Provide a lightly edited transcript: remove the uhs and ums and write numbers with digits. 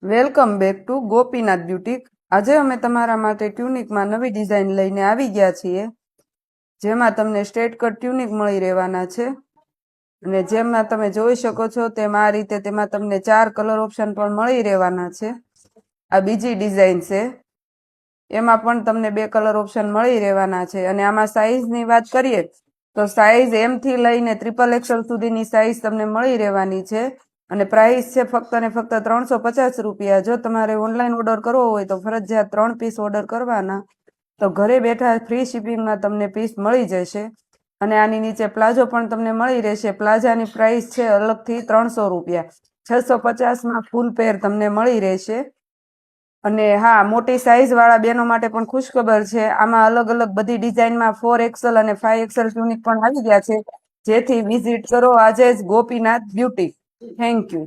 Welcome back to Gopinath boutique. આજે અમે તમારા માટે ટ્યુનિકમાં નવી ડિઝાઇન લઈને આવી ગયા છીએ, જેમાં તમને સ્ટ્રેટ કટ ટ્યુનિક મળી રહેવાના છે। અને જેમાં તમે જોઈ શકો છો તેમ આ રીતે તેમાં તમને 4 કલર ઓપ્શન પણ મળી રહેવાના છે। આ બીજી ડિઝાઇન છે, એમાં પણ તમને 2 કલર ઓપ્શન મળી રહેવાના છે। અને આમાં સાઈઝની વાત કરીએ તો સાઈઝ M થી લઈને XXL સુધીની સાઈઝ તમને મળી રહેવાની છે। અને પ્રાઇસ છે ફક્ત ને ફક્ત 350 રૂપિયા। જો તમારે ઓનલાઈન ઓર્ડર કરવો હોય તો ફરજિયાત 3 પીસ ઓર્ડર કરવાના, તો ઘરે બેઠા ફ્રી શિપિંગમાં તમને પીસ મળી જશે। અને આની નીચે પ્લાઝો પણ તમને મળી રહેશે। પ્લાઝાની પ્રાઇસ છે અલગથી 300 રૂપિયા। 650માં ફૂલ પેર તમને મળી રહેશે। અને હા, મોટી સાઈઝ વાળા બહેનો માટે પણ ખુશખબર છે, આમાં અલગ અલગ બધી ડિઝાઇનમાં 4XL અને 5XL ટ્યુનિક પણ આવી ગયા છે। જેથી વિઝિટ કરો આજે જ ગોપીનાથ બ્યુટી। Thank you.